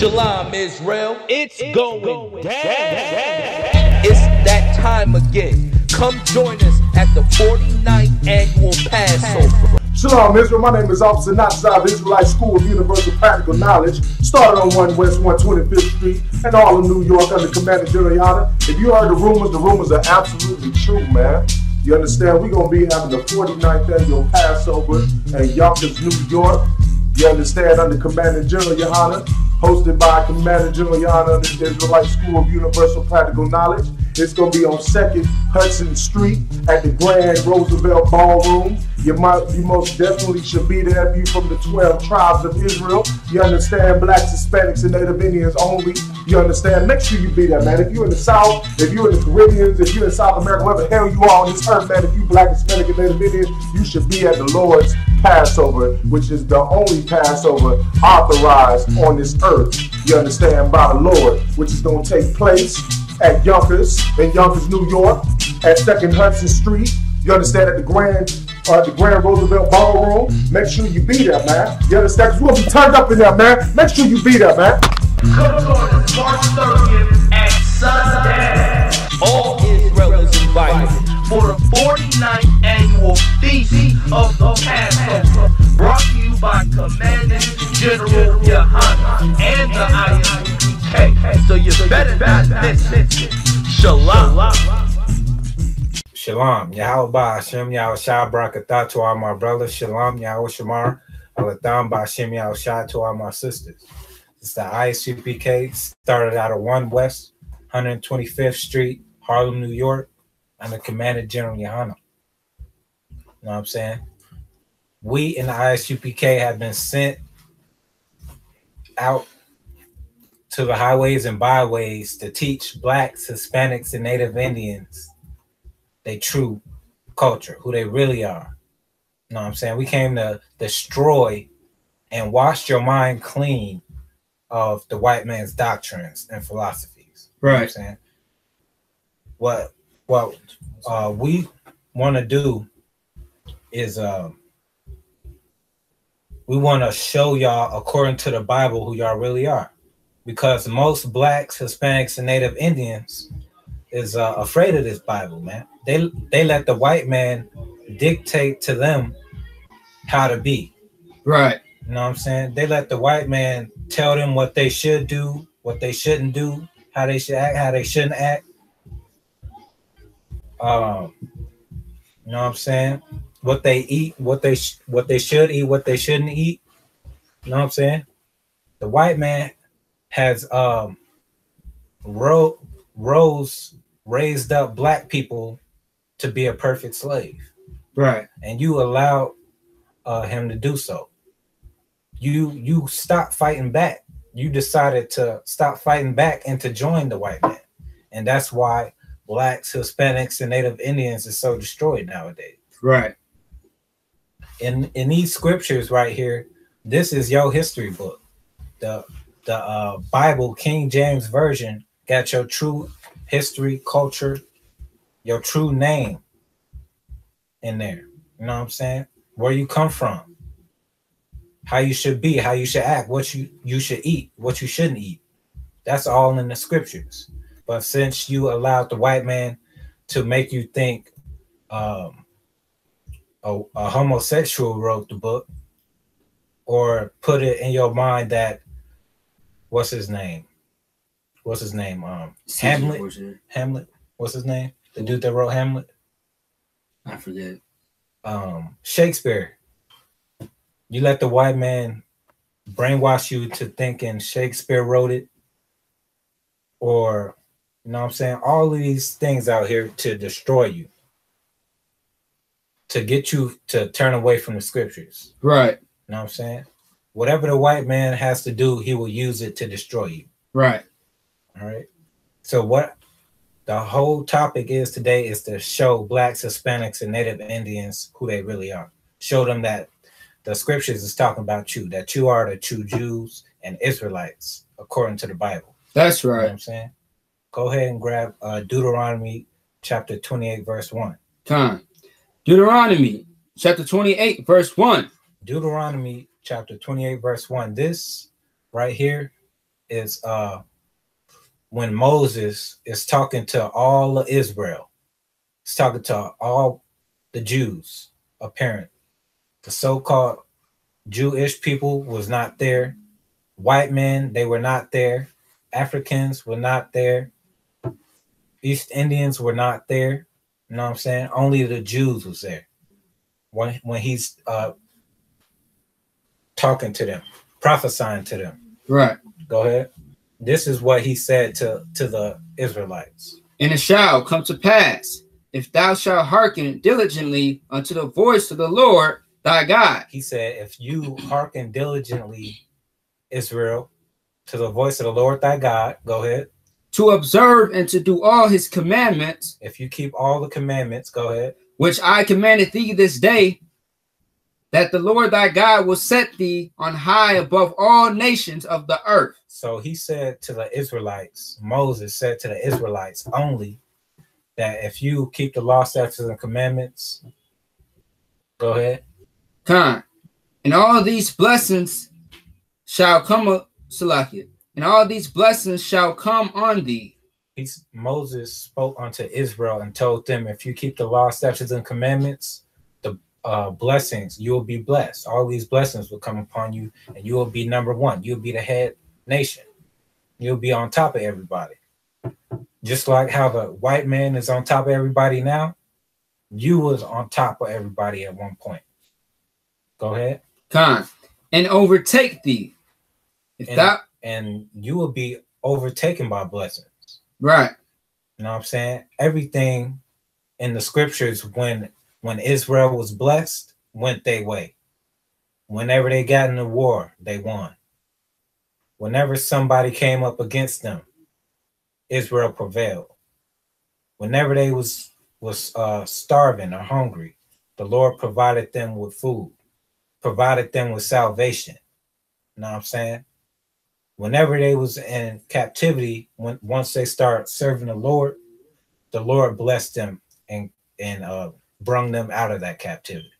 Shalom, Israel. It's going down. It's that time again. Come join us at the 49th annual Passover. Shalom, Israel. My name is Officer Natsai of Israelite School of Universal Practical Knowledge, started on 1 West 125th Street and all of New York under Commander GEN.YAHANNA. If you heard the rumors are absolutely true, man. You understand? We're going to be having the 49th annual Passover in Yonkers, New York. You understand? Under Commander GEN.YAHANNA, hosted by Commander GEN.YAHANNA under the Israelite School of Universal Practical Knowledge. It's going to be on 2nd Hudson Street at the Grand Roosevelt Ballroom. You most definitely should be there if you're from the 12 tribes of Israel. You understand? Blacks, Hispanics, and Native Indians only. You understand? Make sure you be there, man. If you're in the South, if you're in the Caribbean, if you're in South America, wherever the hell you are on this earth, man, if you Black, Hispanic, and Native Indians, you should be at the Lord's Passover, which is the only Passover authorized on this earth. You understand? By the Lord, which is going to take place at Yonkers, in Yonkers, New York, at 2nd Hudson Street. You understand? At the Grand Roosevelt Ballroom. Make sure you be there, man. You understand? Because we'll be turned up in there, man. Make sure you be there, man. Come on, it's March 30th at sundown. All Israel is invited for the 49th annual Feast of the Passover, brought to you by Commander General Yahanna and the I.S.U.P.K. So you better not miss it. Shalom. Shalom. Yahweh Hashem Yahushua Barakatah to all my brothers. Shalom. Yahweh Shamar. Alatham Ba'Hashem Yahushua to all my sisters. It's the I.S.U.P.K. Started out of 1 West 125th Street, Harlem, New York, under Commander General Yahanna. You know what I'm saying? We in the I.S.U.P.K. have been sent out to the highways and byways to teach Blacks, Hispanics, and Native Indians their true culture, who they really are. You know what I'm saying? We came to destroy and wash your mind clean of the white man's doctrines and philosophies. Right. You know what I'm saying? What we want to do is we want to show y'all, according to the Bible, who y'all really are. Because most Blacks, Hispanics, and Native Indians is afraid of this Bible, man. They let the white man dictate to them how to be. Right. You know what I'm saying? They let the white man tell them what they should do, what they shouldn't do, how they should act, how they shouldn't act. You know what I'm saying? What they eat, what they should eat, what they shouldn't eat. You know what I'm saying? The white man has raised up Black people to be a perfect slave. Right. And you allowed him to do so. You stopped fighting back. You decided to stop fighting back and to join the white man. And that's why Blacks, Hispanics, and Native Indians is so destroyed nowadays. Right. In these scriptures right here, this is your history book. The Bible, King James Version, got your true history, culture, your true name in there. You know what I'm saying? Where you come from, how you should be, how you should act, what you should eat, what you shouldn't eat. That's all in the scriptures. But since you allowed the white man to make you think a homosexual wrote the book, or put it in your mind that what's his name? Hamlet. What's his name? The dude that wrote Hamlet? I forget. Shakespeare. You let the white man brainwash you to thinking Shakespeare wrote it, or you know what I'm saying? All of these things out here to destroy you, to get you to turn away from the scriptures. Right. You know what I'm saying? Whatever the white man has to do, he will use it to destroy you. Right. All right. So what the whole topic is today is to show Blacks, Hispanics, and Native Indians who they really are. Show them that the scriptures is talking about you, that you are the true Jews and Israelites, according to the Bible. That's right. You know what I'm saying? Go ahead and grab Deuteronomy chapter 28, verse 1. Time. Deuteronomy chapter 28, verse 1. Deuteronomy chapter 28, verse 1. This right here is when Moses is talking to all of Israel. He's talking to all the Jews, apparently. The so-called Jewish people was not there. White men, they were not there. Africans were not there. East Indians were not there. You know what I'm saying? Only the Jews was there. When he's talking to them, prophesying to them. Right. Go ahead. This is what he said to the Israelites. And it shall come to pass, if thou shalt hearken diligently unto the voice of the Lord thy God. He said, if you hearken diligently, Israel, to the voice of the Lord thy God, go ahead. To observe and to do all his commandments. If you keep all the commandments, go ahead. Which I commanded thee this day, that the Lord thy God will set thee on high above all nations of the earth. So he said to the Israelites, Moses said to the Israelites only, that if you keep the law, statutes, and commandments, go ahead. Con, and all these blessings shall come, Salakia, and all these blessings shall come on thee. Moses spoke unto Israel and told them, if you keep the law, statutes, and commandments, the blessings, you will be blessed. All these blessings will come upon you, and you will be number one. You'll be the head nation. You'll be on top of everybody. Just like how the white man is on top of everybody now, you was on top of everybody at one point. Go ahead. Con, and overtake thee. And you will be overtaken by blessings. Right. You know what I'm saying? Everything in the scriptures, when Israel was blessed, went their way. Whenever they got in the war, they won. Whenever somebody came up against them, Israel prevailed. Whenever they was starving or hungry, the Lord provided them with food, provided them with salvation. You know what I'm saying? Whenever they was in captivity, once they start serving the Lord blessed them and brung them out of that captivity.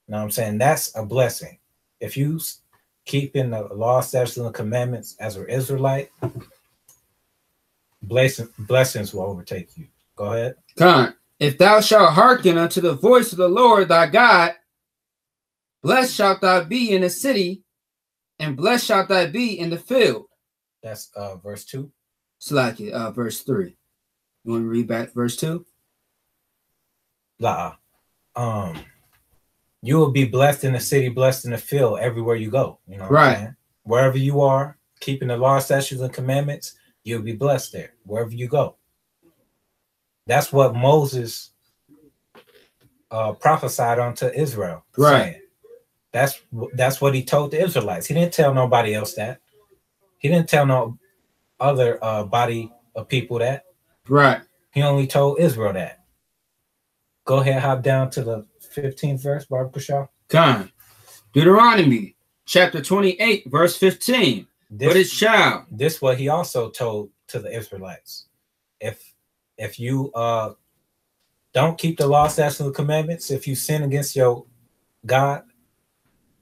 You know what I'm saying? That's a blessing. If you keep in the law, statutes, and the commandments as an Israelite, blessings will overtake you. Go ahead. Con, if thou shalt hearken unto the voice of the Lord thy God, blessed shalt thou be in the city, and blessed shalt thou be in the field. That's verse 2. Salakia, verse 3. You want to read back verse 2? You will be blessed in the city, blessed in the field, everywhere you go. You know what right. I'm saying? Wherever you are, keeping the law, statutes, and commandments, you'll be blessed there, wherever you go. That's what Moses prophesied unto Israel. Right. Saying. That's what he told the Israelites. He didn't tell nobody else that. He didn't tell no other body of people that. Right. He only told Israel that. Go ahead, hop down to the 15th verse, Barbara Shaw. Con. Deuteronomy chapter 28, verse 15. But it shall. This what he also told to the Israelites. If you don't keep the law, statutes, and commandments, if you sin against your God,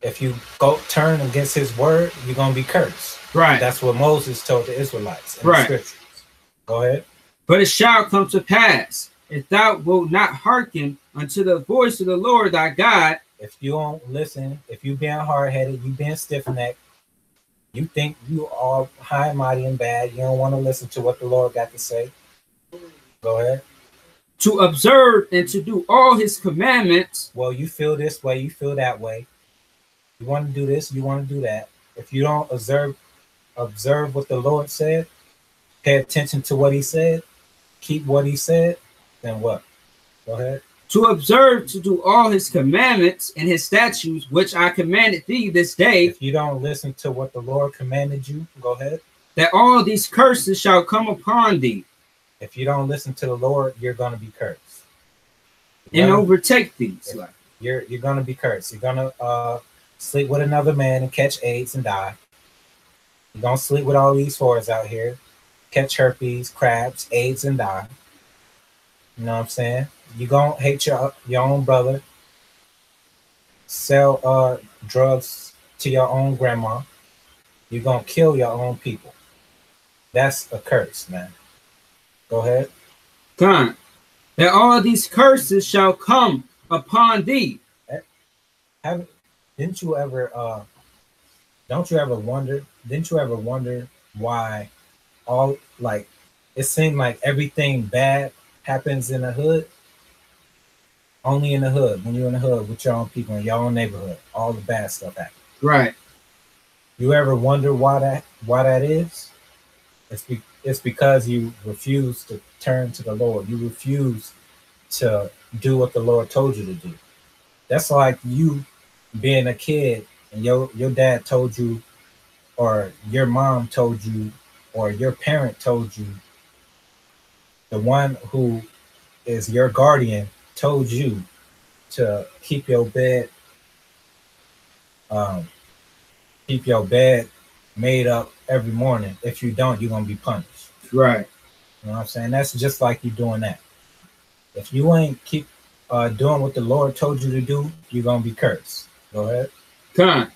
if you go turn against his word, you're gonna be cursed. Right. That's what Moses told the Israelites in right. the scriptures. Go ahead. But it shall come to pass, if thou wilt not hearken unto the voice of the Lord thy God. If you don't listen, if you being hard-headed, you being stiff-necked, you think you are high and mighty and bad, you don't want to listen to what the Lord got to say. Go ahead. To observe and to do all his commandments. Well, you feel this way, you feel that way. You want to do this, you want to do that. If you don't observe what the Lord said, pay attention to what he said, keep what he said, then what? Go ahead. To observe to do all his commandments and his statutes, which I commanded thee this day. If you don't listen to what the Lord commanded you, go ahead. That all these curses shall come upon thee. If you don't listen to the Lord, you're going to be cursed. And overtake thee. You're going to be cursed. You're going to sleep with another man and catch AIDS and die. You're going to sleep with all these whores out here, catch herpes, crabs, AIDS, and die. You know what I'm saying? You're going to hate your own brother, sell drugs to your own grandma. You're gonna kill your own people. That's a curse, man. Go ahead. Con. That all these curses shall come upon thee. Didn't you ever don't you ever wonder? Didn't you ever wonder why all like it seemed like everything bad happens in the hood? Only in the hood. When you're in the hood with your own people in your own neighborhood, all the bad stuff happens. Right. You ever wonder why that is? It's because you refuse to turn to the Lord. You refuse to do what the Lord told you to do. That's like you being a kid and your dad told you, or your mom told you, or your parent told you, the one who is your guardian told you to keep your bed made up every morning. If you don't, you're gonna be punished. Right. You know what I'm saying? That's just like you doing that. If you ain't keep doing what the Lord told you to do, you're gonna be cursed. Go ahead. Con.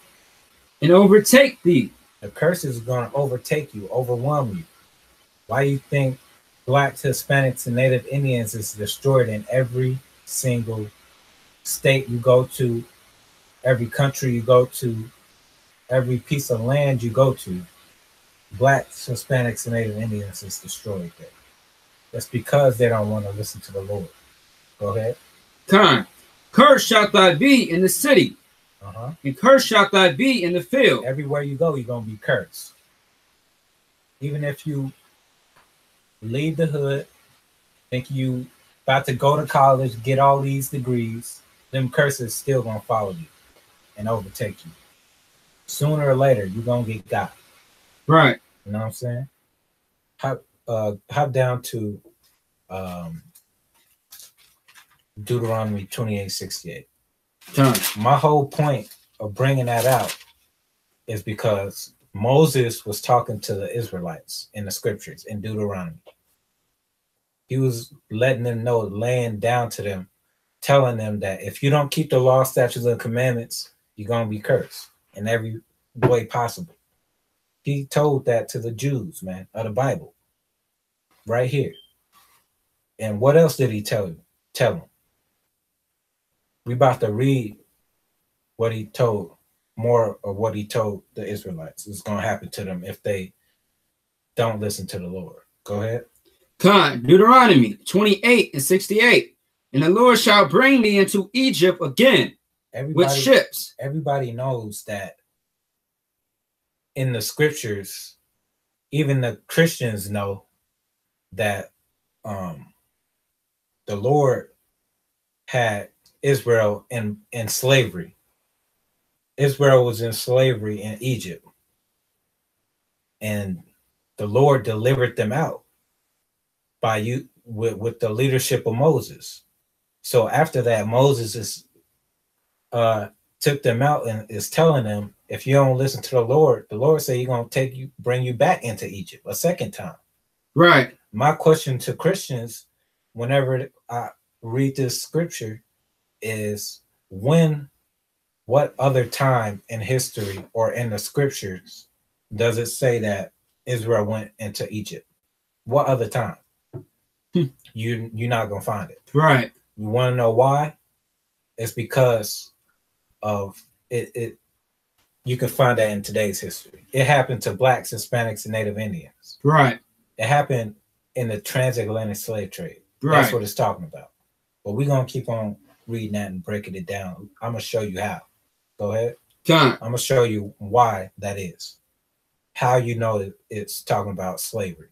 And overtake thee. The curse is gonna overtake you, overwhelm you. Why you think Blacks, Hispanics, and Native Indians is destroyed in every single state you go to, every country you go to, every piece of land you go to? Blacks, Hispanics, and Native Indians is destroyed there. That's because they don't want to listen to the Lord. Go ahead. Con. Cursed shalt thou be in the city, and cursed shalt thou be in the field. Everywhere you go, you're going to be cursed. Even if you leave the hood, think you about to go to college, get all these degrees, them curses still going to follow you and overtake you. Sooner or later, you're going to get got. Right. You know what I'm saying? Hop down to Deuteronomy 28:68. My whole point of bringing that out is because Moses was talking to the Israelites in the scriptures in Deuteronomy. He was letting them know, laying down to them, telling them that if you don't keep the law, statutes, and commandments, you're going to be cursed in every way possible. He told that to the Jews, man, of the Bible, right here. And what else did he tell you? Tell them. We about to read what he told, more of what he told the Israelites is going to happen to them if they don't listen to the Lord. Go ahead. Con. Deuteronomy 28:68. And the Lord shall bring thee into Egypt again with ships. Everybody knows that in the scriptures, even the Christians know that the Lord had Israel in slavery. Israel was in slavery in Egypt, and the Lord delivered them out with the leadership of Moses. So after that, Moses took them out and is telling them, if you don't listen to the Lord said he's going to bring you back into Egypt a second time. Right. My question to Christians, whenever I read this scripture, is what other time in history or in the scriptures does it say that Israel went into Egypt? What other time? You're not gonna find it. Right. You want to know why? It's because of it. You can find that in today's history. It happened to Blacks, Hispanics, and Native Indians. Right. It happened in the transatlantic slave trade. Right. That's what it's talking about. But we're gonna keep on reading that and breaking it down. I'm gonna show you how. Go ahead. John. I'm gonna show you why that is. How you know it's talking about slavery,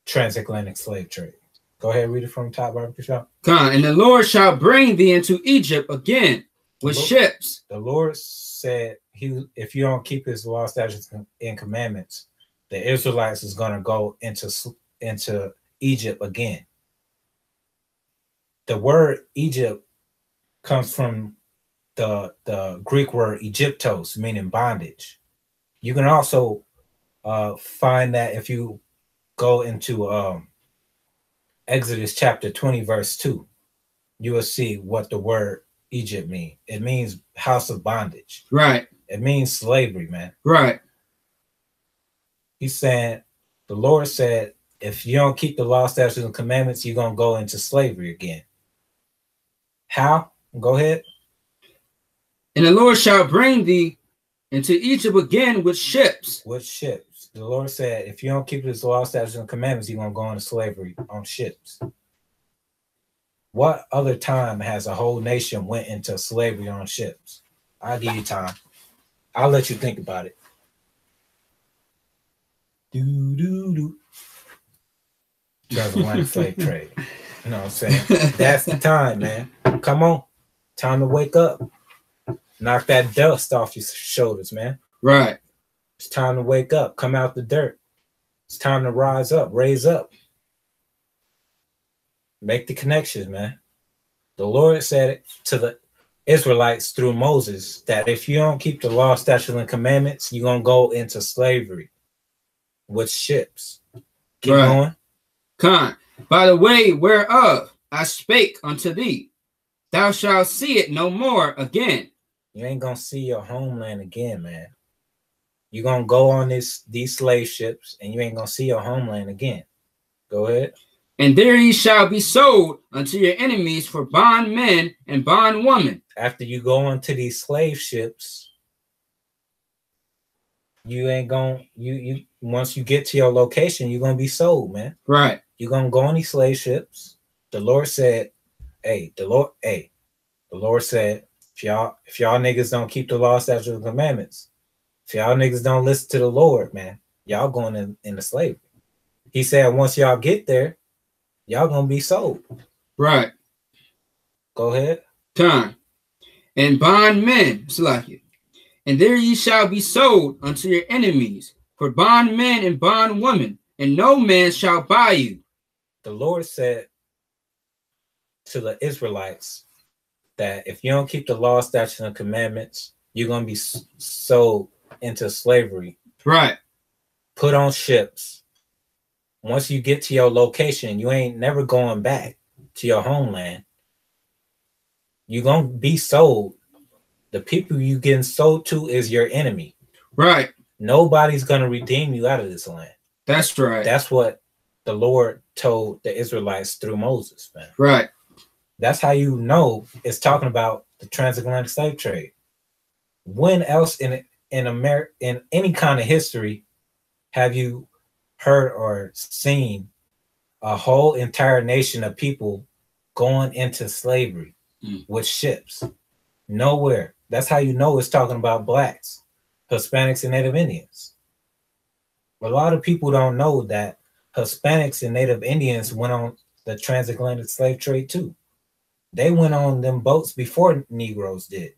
transatlantic slave trade. Go ahead, read it from the top, Barbecue Shop. Come, and the Lord shall bring thee into Egypt again with ships. The Lord said, if you don't keep his law, statutes, and commandments, the Israelites is going to go into Egypt again. The word Egypt comes from the Greek word Egyptos, meaning bondage. You can also find that if you go into Exodus chapter 20, verse 2, you will see what the word Egypt means. It means house of bondage. Right. It means slavery, man. Right. He's saying, the Lord said, if you don't keep the law, statutes, and commandments, you're going to go into slavery again. How? Go ahead. And the Lord shall bring thee into Egypt again with ships. With ships. The Lord said, if you don't keep his law, statutes, and commandments, you're going to go into slavery on ships. What other time has a whole nation went into slavery on ships? I'll give you time. I'll let you think about it. Transatlantic slave trade. You know what I'm saying? That's the time, man. Come on. Time to wake up. Knock that dust off your shoulders, man. Right. It's time to wake up. Come out the dirt. It's time to rise up, raise up. Make the connections, man. The Lord said it to the Israelites through Moses that if you don't keep the law, statutes, and commandments, you're going to go into slavery with ships. Keep going. By the way whereof I spake unto thee, thou shalt see it no more again. You ain't going to see your homeland again, man. You're going to go on these slave ships and you ain't going to see your homeland again. Go ahead. And there ye shall be sold unto your enemies for bondmen and bondwomen. After you go onto these slave ships, you ain't going you once you get to your location, you're gonna be sold, man. Right. You're gonna go on these slave ships. The Lord said, the Lord said, if y'all niggas don't keep the law, statutes, and commandments, if y'all niggas don't listen to the Lord, man, y'all going into slavery. He said once y'all get there, y'all gonna be sold. Right. Go ahead. And bondmen, Salakia. And there ye shall be sold unto your enemies for bondmen and bondwomen, and no man shall buy you. The Lord said to the Israelites that if you don't keep the law, statutes, and commandments, you're gonna be sold into slavery. Right. Put on ships. Once you get to your location, you ain't never going back to your homeland. You're going to be sold. The people you getting sold to is your enemy. Right. Nobody's going to redeem you out of this land. That's right. That's what the Lord told the Israelites through Moses, man. Right. That's how you know it's talking about the transatlantic slave trade. When else in America, in any kind of history, have you heard or seen a whole entire nation of people going into slavery with ships? Nowhere. That's how you know it's talking about blacks, Hispanics, and Native Indians. A lot of people don't know that Hispanics and Native Indians went on the transatlantic slave trade too. They went on them boats before Negroes did.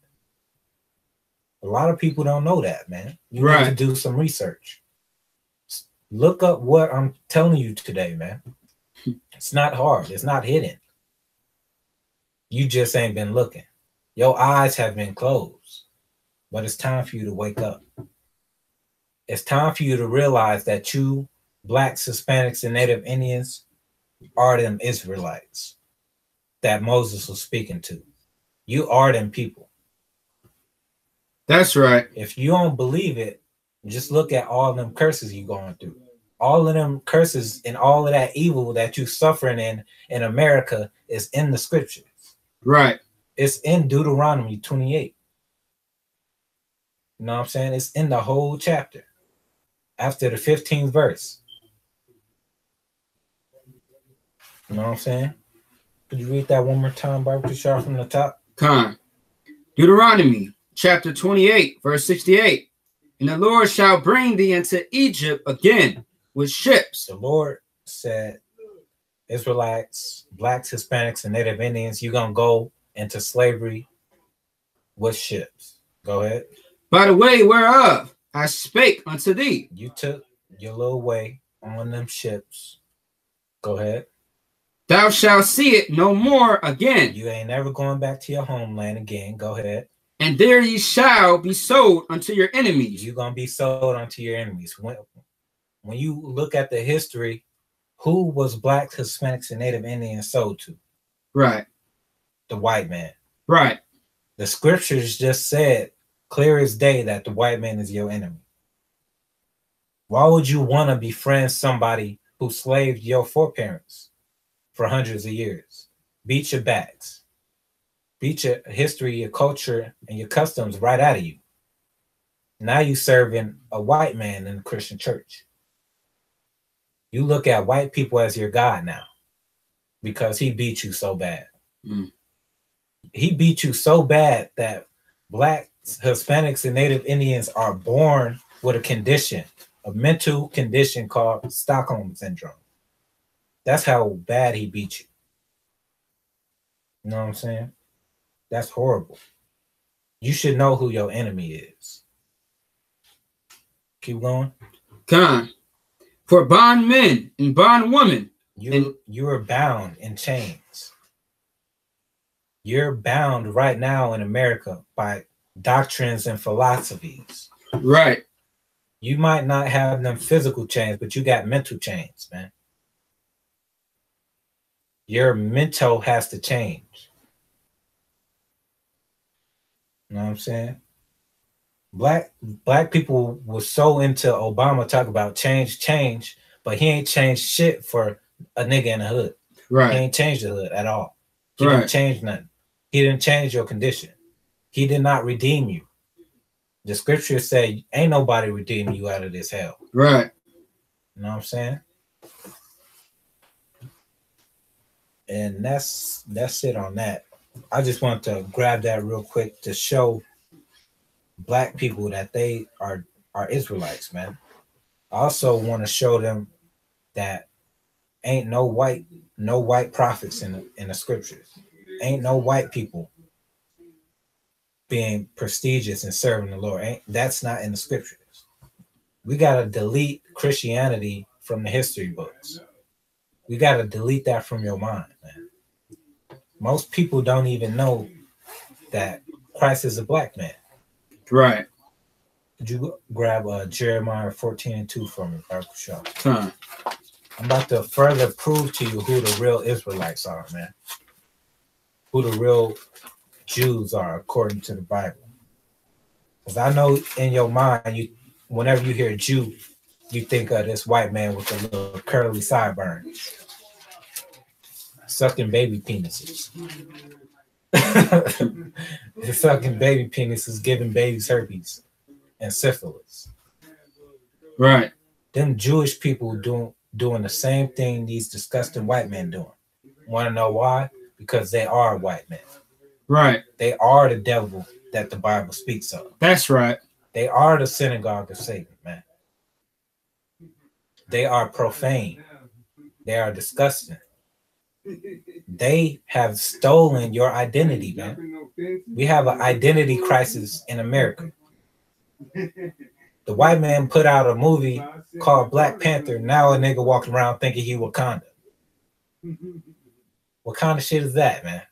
A lot of people don't know that, man. You need to do some research. Look up what I'm telling you today, man. It's not hard. It's not hidden. You just ain't been looking. Your eyes have been closed. But it's time for you to wake up. It's time for you to realize that you, blacks, Hispanics, and Native Indians, are them Israelites that Moses was speaking to. You are them people. That's right. If you don't believe it, just look at all them curses you're going through. All of them curses and all of that evil that you're suffering in America is in the scriptures. Right. It's in Deuteronomy 28. You know what I'm saying? It's in the whole chapter. After the 15th verse. You know what I'm saying? Could you read that one more time, Barbara Shaw, from the top? Deuteronomy chapter 28, verse 68. And the Lord shall bring thee into Egypt again with ships. The Lord said, Israelites, blacks, Hispanics, and Native Indians, you're going to go into slavery with ships. Go ahead. By the way whereof I spake unto thee. You took your little way on them ships. Go ahead. Thou shalt see it no more again. You ain't never going back to your homeland again. Go ahead. And there ye shall be sold unto your enemies. You're going to be sold unto your enemies. When you look at the history, who was blacks, Hispanics, and Native Indians sold to? Right. The white man. Right. The scriptures just said, clear as day, that the white man is your enemy. Why would you want to befriend somebody who slaved your foreparents for hundreds of years? Beat your backs. Beat your history, your culture, and your customs right out of you. Now you serving a white man in the Christian church. You look at white people as your God now because he beat you so bad. Mm. He beat you so bad that Blacks, Hispanics, and Native Indians are born with a condition, a mental condition called Stockholm Syndrome. That's how bad he beat you. You know what I'm saying? That's horrible. You should know who your enemy is. Keep going. Con. For bondmen and bondwomen. You are bound in chains. You're bound right now in America by doctrines and philosophies. Right. You might not have them physical chains, but you got mental chains, man. Your mental has to change. You know what I'm saying? Black people were so into Obama talk about change, but he ain't changed shit for a nigga in the hood. Right. He ain't changed the hood at all. He didn't change nothing. He didn't change your condition. He did not redeem you. The scriptures say ain't nobody redeeming you out of this hell. Right. You know what I'm saying? And that's it on that. I just want to grab that real quick to show Black people that they are Israelites, man. I also want to show them that ain't no white prophets in the scriptures. Ain't no white people being prestigious and serving the Lord. That's not in the scriptures. We gotta delete Christianity from the history books. We gotta delete that from your mind, man. Most people don't even know that Christ is a black man. Right. Could you grab Jeremiah 14:2 for me, Michael Shaw? Huh. I'm about to further prove to you who the real Israelites are, man. Who the real Jews are according to the Bible. Because I know in your mind, whenever you hear Jew, you think of this white man with a little curly sideburns, sucking baby penises. The sucking baby penises, giving babies herpes and syphilis. Right. Them Jewish people doing the same thing these disgusting white men doing. Want to know why? Because they are white men. Right. They are the devil that the Bible speaks of. That's right. They are the synagogue of Satan, man. They are profane. They are disgusting. They have stolen your identity, man. We have an identity crisis in America. The white man put out a movie called Black Panther. Now a nigga walking around thinking he Wakanda. What kind of shit is that, man?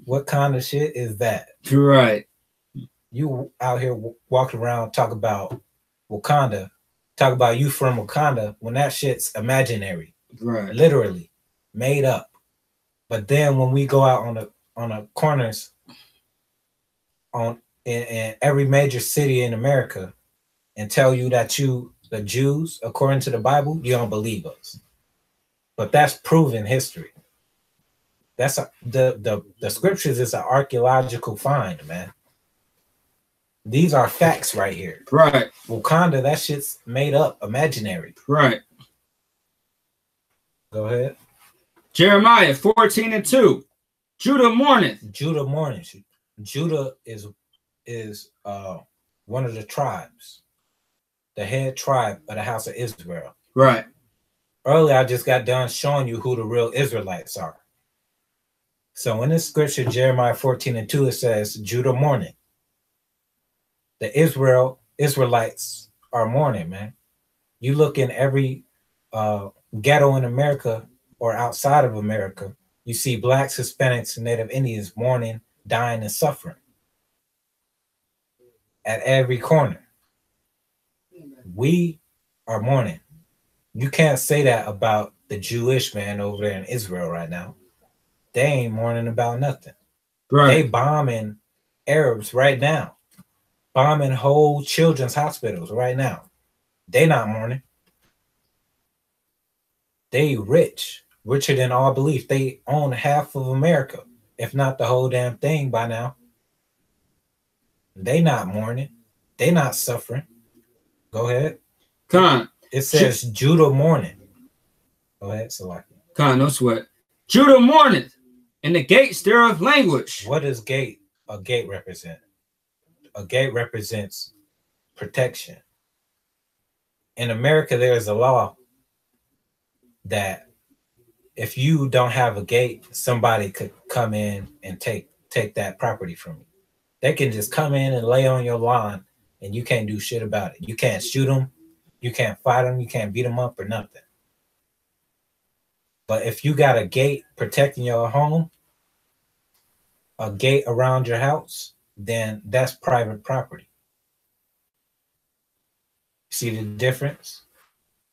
What kind of shit is that? Right. You out here walking around talk about Wakanda, talk about you from Wakanda when that shit's imaginary. Right. Literally made up. But then when we go out on the corners in every major city in America and tell you that the Jews, according to the Bible, you don't believe us. But that's proven history. That's the scriptures is an archaeological find, man. These are facts right here. Right. Wakanda, that shit's made up, imaginary. Right. Go ahead. Jeremiah 14:2. Judah mourneth. Judah mourneth. Judah is one of the tribes, the head tribe of the house of Israel. Right. Earlier, I just got done showing you who the real Israelites are. So in this scripture, Jeremiah 14:2, it says, Judah mourning. The Israelites are mourning, man. You look in every ghetto in America or outside of America, you see Blacks, Hispanics, and Native Indians mourning, dying, and suffering. At every corner. We are mourning. You can't say that about the Jewish man over there in Israel right now. They ain't mourning about nothing. Right. They bombing Arabs right now. bombing whole children's hospitals right now. They not mourning. They richer than all belief. They own half of America, if not the whole damn thing by now. They not mourning. They not suffering. Go ahead. Khan. It says Judah mourning. Go ahead, Salaki. Khan, no sweat. Judah mourneth, and the gates thereof language. What does a gate represent? A gate represents protection. In America, there is a law that if you don't have a gate, somebody could come in and take that property from you. They can just come in and lay on your lawn, and you can't do shit about it. You can't shoot them. You can't fight them. You can't beat them up or nothing. But if you got a gate protecting your home, a gate around your house, then that's private property. See the difference?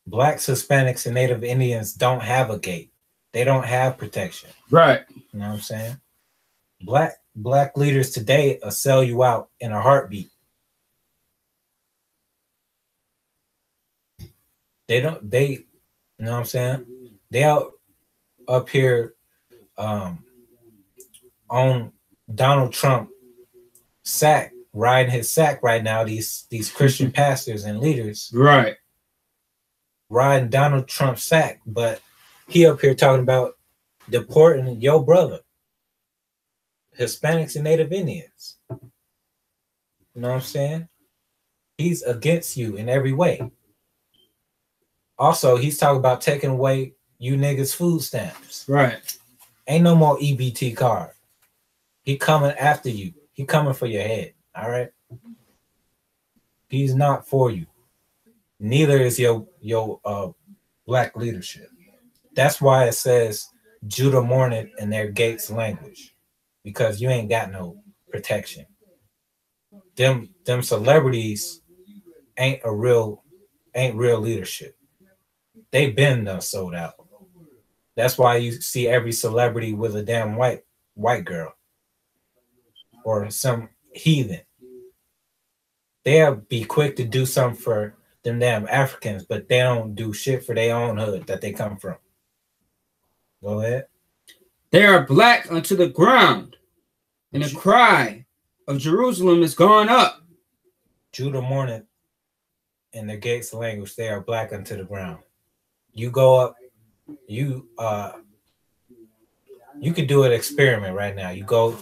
Blacks, Hispanics, and Native Indians don't have a gate. They don't have protection. Right. You know what I'm saying? Black leaders today will sell you out in a heartbeat. They you know what I'm saying? They out up here on Donald Trump riding his sack right now, these Christian pastors and leaders. Right. Riding Donald Trump's sack, but he up here talking about deporting your brother, Hispanics and Native Indians. You know what I'm saying? He's against you in every way. Also, he's talking about taking away you niggas' food stamps. Right. Ain't no more EBT card. He coming after you. He coming for your head. All right. He's not for you. Neither is your black leadership. That's why it says Judah mourneth in their gates language, because you ain't got no protection. Them celebrities ain't real leadership. They been done sold out. That's why you see every celebrity with a damn white girl or some heathen. They'll be quick to do something for them damn Africans, but they don't do shit for their own hood that they come from. Go ahead. They are black unto the ground, and the cry of Jerusalem is gone up. Judah mourneth in the gates language. They are black unto the ground. You go up, you could do an experiment right now. You go,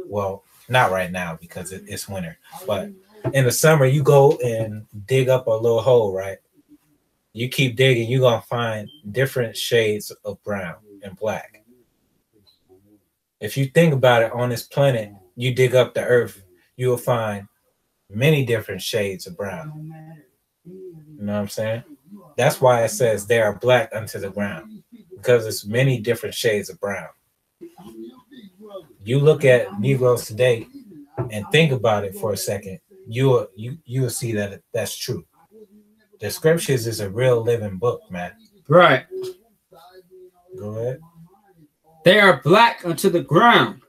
well, not right now because it's winter, but in the summer, you go and dig up a little hole, right? You keep digging, you're going to find different shades of brown and black. If you think about it, on this planet, you dig up the earth, you will find many different shades of brown. You know what I'm saying? That's why it says they are black unto the ground, because it's many different shades of brown. You look at Negroes today and think about it for a second, you'll see that that's true. The scriptures is a real living book, man. Right. Go ahead. They are black unto the ground,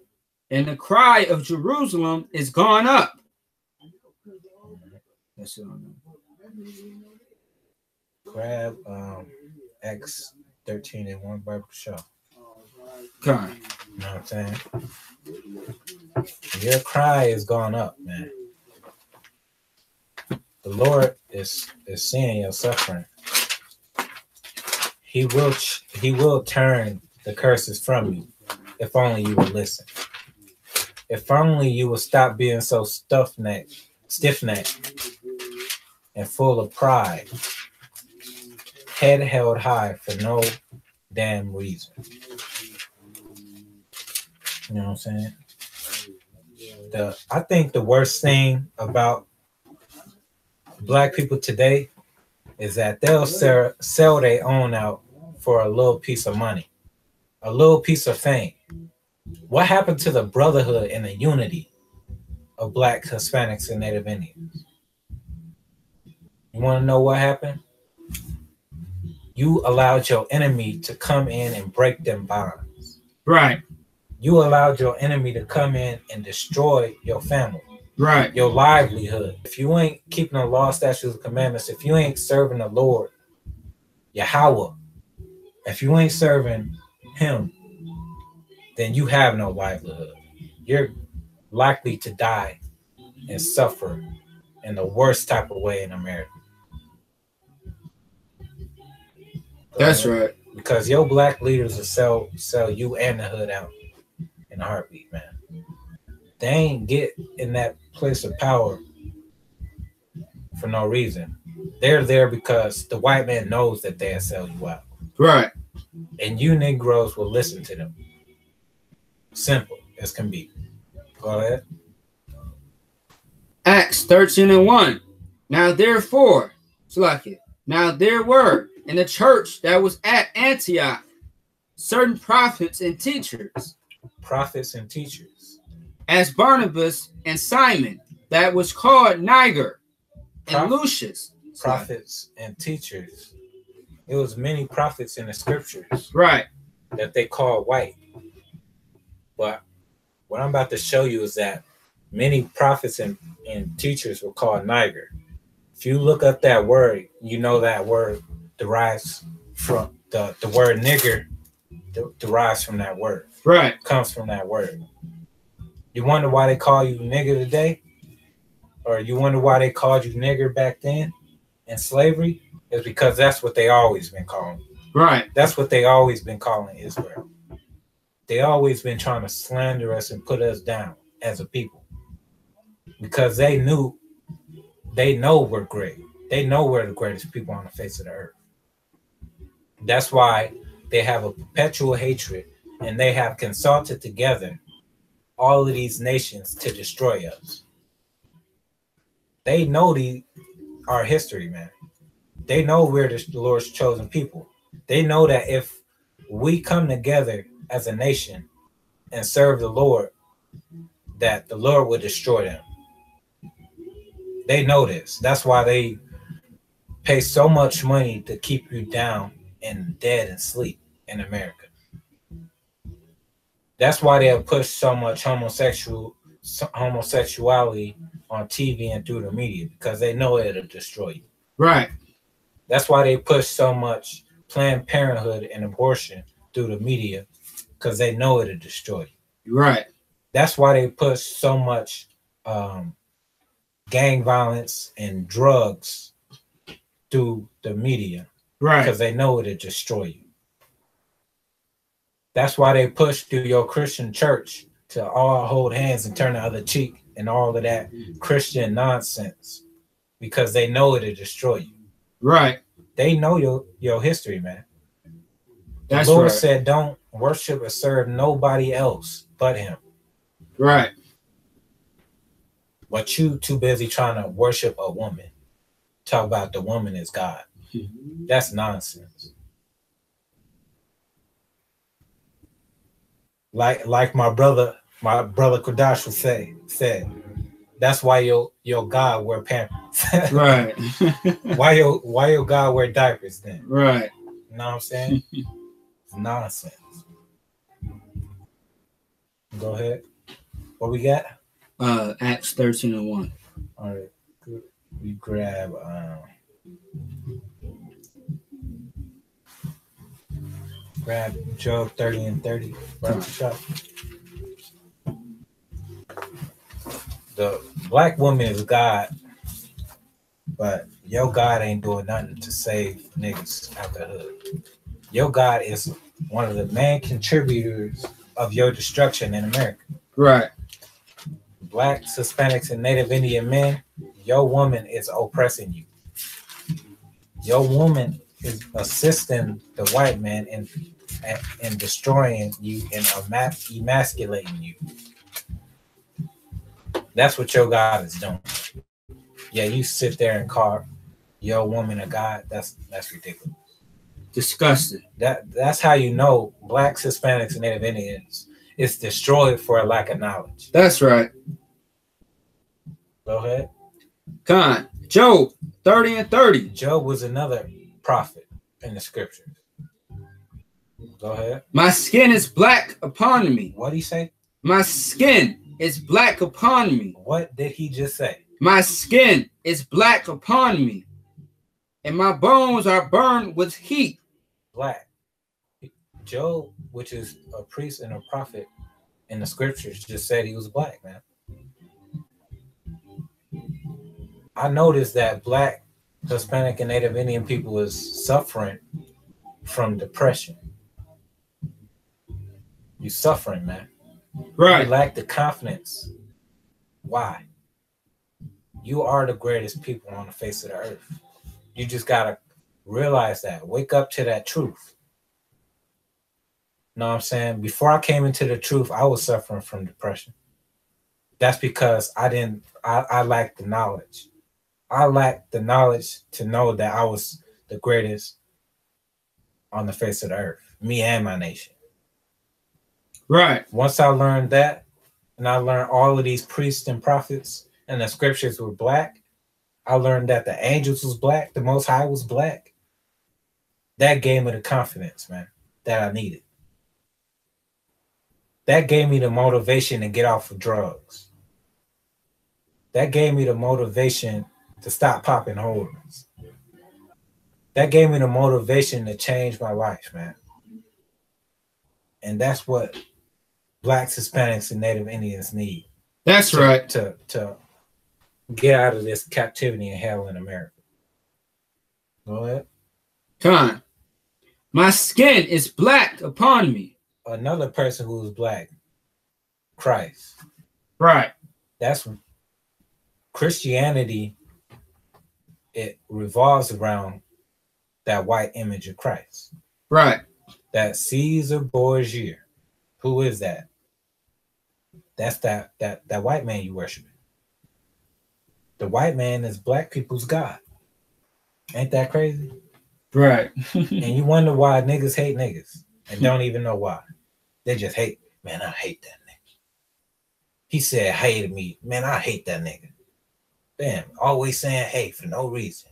and the cry of Jerusalem is gone up. That's it on that. Grab X 13 and 1 Bible show. God. You know what I'm saying? Your cry is gone up, man. The Lord is seeing your suffering. He will turn the curses from you if only you will listen. If only you will stop being so stiff-necked and full of pride, head held high for no damn reason. You know what I'm saying? I think the worst thing about black people today is that they'll sell their own out for a little piece of money, a little piece of fame. What happened to the brotherhood and the unity of black, Hispanics, and Native Indians? You want to know what happened? You allowed your enemy to come in and break them bonds. Right. You allowed your enemy to come in and destroy your family. Right. Your livelihood. If you ain't keeping the law, statutes, and commandments, if you ain't serving the Lord, Yahweh, if you ain't serving him, then you have no livelihood. You're likely to die and suffer in the worst type of way in America. That's right. Because your black leaders will sell you and the hood out in a heartbeat, man. They ain't get in that place of power for no reason. They're there because the white man knows that they'll sell you out. Right. And you Negroes will listen to them. Simple as can be. Go ahead. Acts 13:1. Now therefore, now there were in the church that was at Antioch certain prophets and teachers. Prophets and teachers. As Barnabas and Simon, that was called Niger, and Lucius. Prophets and teachers. It was many prophets in the scriptures. Right. That they call white. But what I'm about to show you is that many prophets and teachers were called Niger. If you look up that word, you know that word derives from the word nigger derives from that word. Right. Comes from that word. You wonder why they call you nigger today? Or you wonder why they called you nigger back then in slavery? It's because that's what they always been calling. Right. That's what they always been calling Israel. They always been trying to slander us and put us down as a people. Because they know we're great. They know we're the greatest people on the face of the earth. That's why they have a perpetual hatred, and they have consulted together all of these nations to destroy us. They know our history, man. They know we're the Lord's chosen people. They know that if we come together as a nation and serve the Lord, that the Lord would destroy them. They know this. That's why they pay so much money to keep you down and dead and sleep in America. That's why they have pushed so much homosexuality on TV and through the media, because they know it'll destroy you. Right. That's why they push so much Planned Parenthood and abortion through the media, because they know it'll destroy you. Right. That's why they push so much gang violence and drugs through the media. Right. Because they know it'll destroy you. That's why they push through your Christian church to all hold hands and turn the other cheek and all of that Christian nonsense, because they know it'll destroy you. Right. They know your history, man. That's the Lord right. said, don't worship or serve nobody else but him. Right. But you too busy trying to worship a woman. Talk about the woman is God. That's nonsense. Like my brother Kodash said, that's why your God wear pampers. Right. why your God wear diapers then? Right. You know what I'm saying? It's nonsense. Go ahead. What we got? Acts 13:1. All right. We grab Job 30 and 30. The black woman is God, but your God ain't doing nothing to save niggas out the hood. Your God is one of the main contributors of your destruction in America. Right. Blacks, Hispanics, and Native Indian men, your woman is oppressing you. Your woman is assisting the white man in destroying you and emasculating you. That's what your God is doing. Yeah, you sit there and call your woman a God. That's ridiculous. Disgusting. That's how you know blacks, Hispanics, and Native Indians is destroyed for a lack of knowledge. That's right. Go ahead. Con. Job 30 and 30. Job was another prophet in the scriptures. Go ahead. My skin is black upon me. What did he say? My skin is black upon me. What did he just say? My skin is black upon me, and my bones are burned with heat. Black. Job, which is a priest and a prophet in the scriptures, just said he was black, man. I noticed that Black, Hispanic, and Native Indian people is suffering from depression. You suffering, man. Right. You lack the confidence. Why? You are the greatest people on the face of the earth. You just gotta realize that. Wake up to that truth. Know what I'm saying? Before I came into the truth, I was suffering from depression. That's because I lacked the knowledge. I lacked the knowledge to know that I was the greatest on the face of the earth. Me and my nation. Right. Once I learned that, and I learned all of these priests and prophets and the scriptures were black, I learned that the angels was black, the Most High was black. That gave me the confidence, man, that I needed. That gave me the motivation to get off of drugs. That gave me the motivation to stop popping holes. That gave me the motivation to change my life, man. And that's what Blacks, Hispanics, and Native Indians need. That's right. To get out of this captivity and hell in America. Go ahead. Con. My skin is black upon me. Another person who's black, Christ. Right. That's Christianity. It revolves around that white image of Christ. Right. That Caesar Borgia. Who is that? That's that white man you worshiping. The white man is black people's God. Ain't that crazy? Right. And you wonder why niggas hate niggas and don't even know why. They just hate. Man, I hate that nigga. He said hated me. Man, I hate that nigga. Damn, always saying hate for no reason.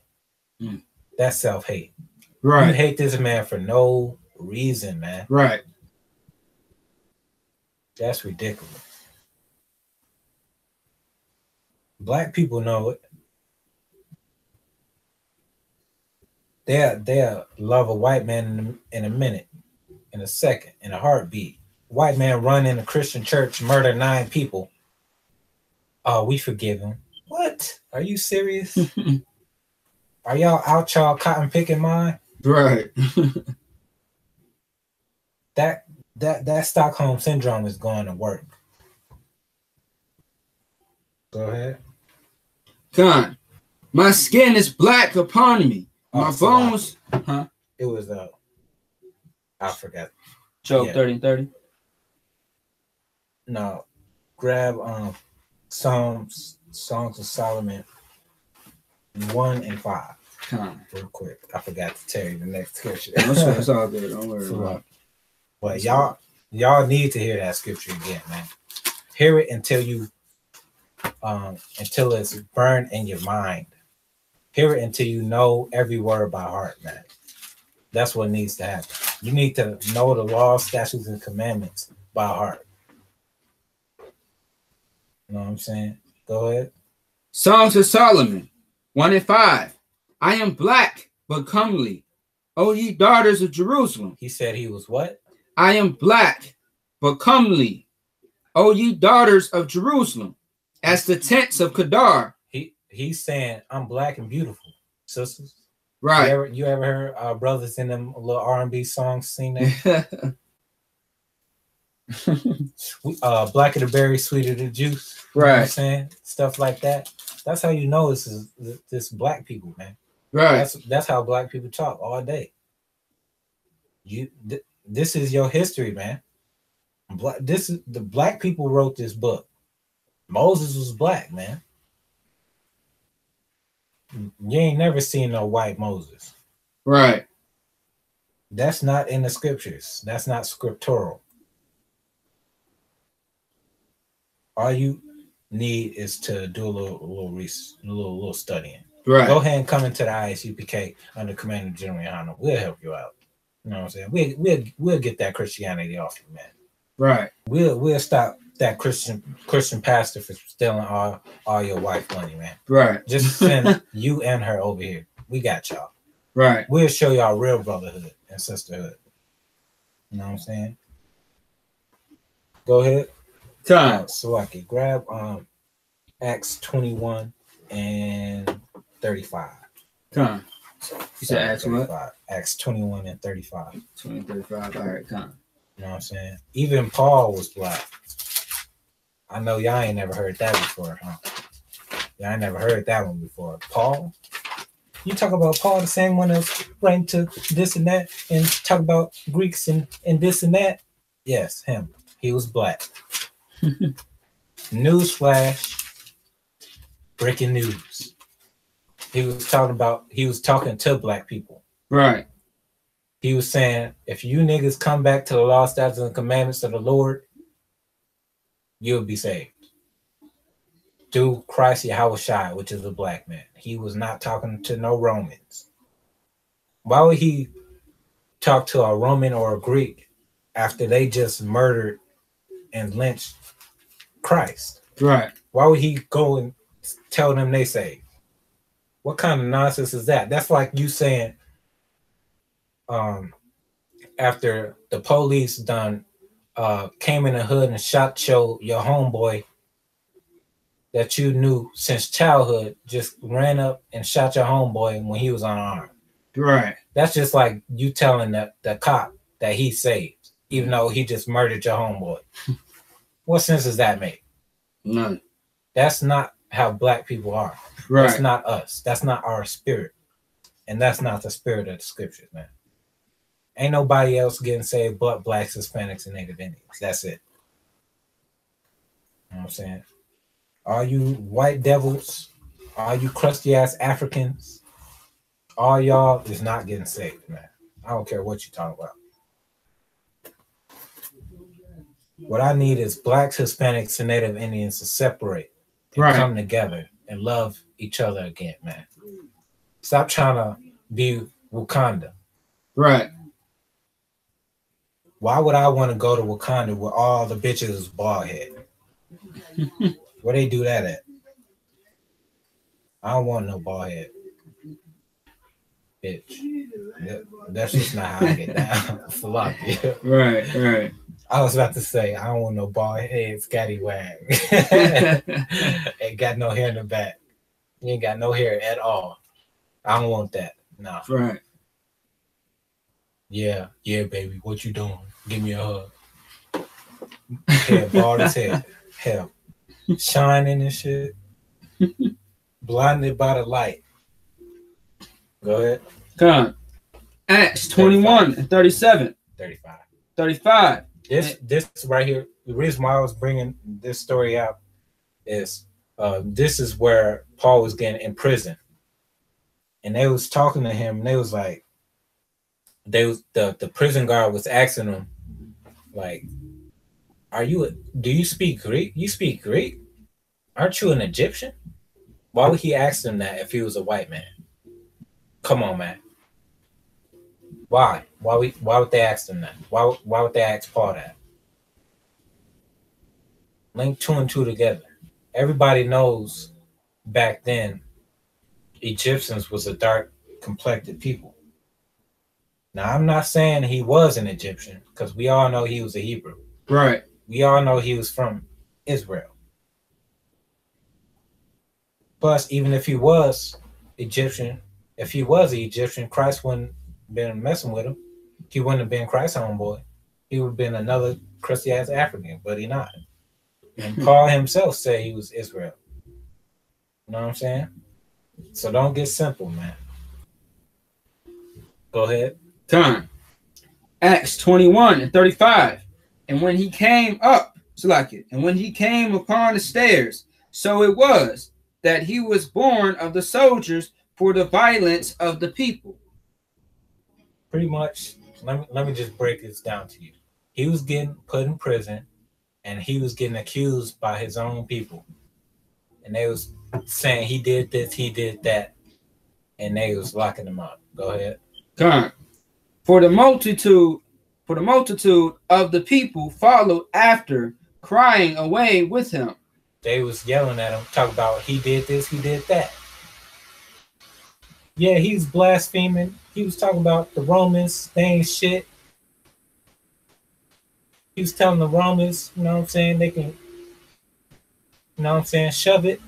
That's self-hate. Right. You hate this man for no reason, man. Right. That's ridiculous. Black people know it. They'll love a white man in a minute, in a second, in a heartbeat. White man run in a Christian church, murder 9 people. Oh, we forgive him. What? Are you serious? Are y'all out y'all cotton picking mind? Right. That Stockholm syndrome is going to work. Go ahead. Con. My skin is black upon me. My bones. Huh? It was I forgot. Job 30:30. No. Grab Songs of Solomon 1 and 5. Con. Real quick. I forgot to tell you the next scripture. It's all good. Don't worry about it. But y'all need to hear that scripture again, man. Hear it until it's burned in your mind. Hear it until you know every word by heart, man. That's what needs to happen. You need to know the laws, statutes, and commandments by heart. You know what I'm saying? Go ahead. Songs of Solomon 1 and 5. I am black but comely, O ye daughters of Jerusalem. He said he was what? I am black but comely, O ye daughters of Jerusalem, as the tents of Kedar. He's saying I'm black and beautiful, sisters. Right. You ever heard our brothers in them little R&B songs sing that? Blacker the berry, sweeter the juice. Right. You know what I'm saying? Stuff like that. That's how you know this black people, man. Right. That's how black people talk all day. This is your history, man. The black people wrote this book. Moses was black, man. You ain't never seen no white Moses. Right. That's not in the scriptures. That's not scriptural. All you need is to do a little research, a little studying. Right. Go ahead and come into the I.S.U.P.K under Commander GEN.YAHANNA. We'll help you out. You know what I'm saying? We'll get that Christianity off you, man. Right. We'll stop that Christian pastor for stealing all your wife money, man. Right. Just send you and her over here. We got y'all. Right. We'll show y'all real brotherhood and sisterhood. You know what I'm saying? Go ahead. Time. Salaki, grab Acts 21 and 35. Time. You said Acts 35. what? Acts 21 and 35. 20 and 35. All right, time. You know what I'm saying? Even Paul was black. I know y'all ain't never heard that before, huh? Y'all ain't never heard that one before. Paul? You talk about Paul, the same one that's ranked to this and that, and talk about Greeks and this and that? Yes, him. He was black. Newsflash. Breaking news. He was talking to black people. Right. He was saying, if you niggas come back to the law, statutes, and commandments of the Lord, you'll be saved. Through Christ Yahushua, which is a black man. He was not talking to no Romans. Why would he talk to a Roman or a Greek after they just murdered and lynched Christ? Right. Why would he go and tell them they saved? What kind of nonsense is that? That's like you saying, after the police done came in the hood and shot your homeboy that you knew since childhood, just ran up and shot your homeboy when he was unarmed. Right. That's just like you telling the cop that he saved, even though he just murdered your homeboy. What sense does that make? None. That's not how black people are. Right. That's not us. That's not our spirit. And that's not the spirit of the scriptures, man. Ain't nobody else getting saved but blacks, Hispanics, and Native Indians. That's it. You know what I'm saying? All you white devils, all you crusty ass Africans, all y'all is not getting saved, man. I don't care what you talking about. What I need is blacks, Hispanics, and Native Indians to separate and come together and love each other again, man. Stop trying to be Wakanda. Right. Why would I want to go to Wakanda where all the bitches is bald head? Where they do that at? I don't want no bald head. Bitch. That's just not how I get down. Right, right. I was about to say, I don't want no bald head scallywag. Ain't got no hair in the back. You ain't got no hair at all. I don't want that. No. Right. Yeah, baby. What you doing? Give me a hug. Hair bald as hell. Hell. Shining and shit. Blinded by the light. Go ahead. Come on. Acts 21 and 37. 35. 35. This right here, the reason why I was bringing this story out is this is where Paul was getting in prison. And they was talking to him, and they was like, the prison guard was asking him, like, do you speak Greek? You speak Greek? Aren't you an Egyptian? Why would he ask him that if he was a white man? Come on, man. Why? Why would they ask him that? Why would they ask Paul that? Link 2 and 2 together. Everybody knows back then Egyptians was a dark complected people. Now I'm not saying he was an Egyptian, because we all know he was a Hebrew. Right. We all know he was from Israel. Plus, even if he was Egyptian, Christ wouldn't have been messing with him. He wouldn't have been Christ's homeboy. He would have been another crusty ass African, but he not. And Paul himself said he was Israel. You know what I'm saying? So don't get simple, man. Go ahead. Time. Acts 21 and 35. And when he came up, and when he came upon the stairs, so it was that he was born of the soldiers for the violence of the people. Pretty much, let me just break this down to you. He was getting put in prison, and he was getting accused by his own people. And they was saying he did this, he did that, and they was locking him up. Go ahead. Come. For the multitude of the people followed after, crying away with him. They was yelling at him, talking about he did this, he did that. Yeah, he was blaspheming. He was talking about the Romans, they ain't shit. He was telling the Romans, you know what I'm saying, they can, you know what I'm saying, shove it.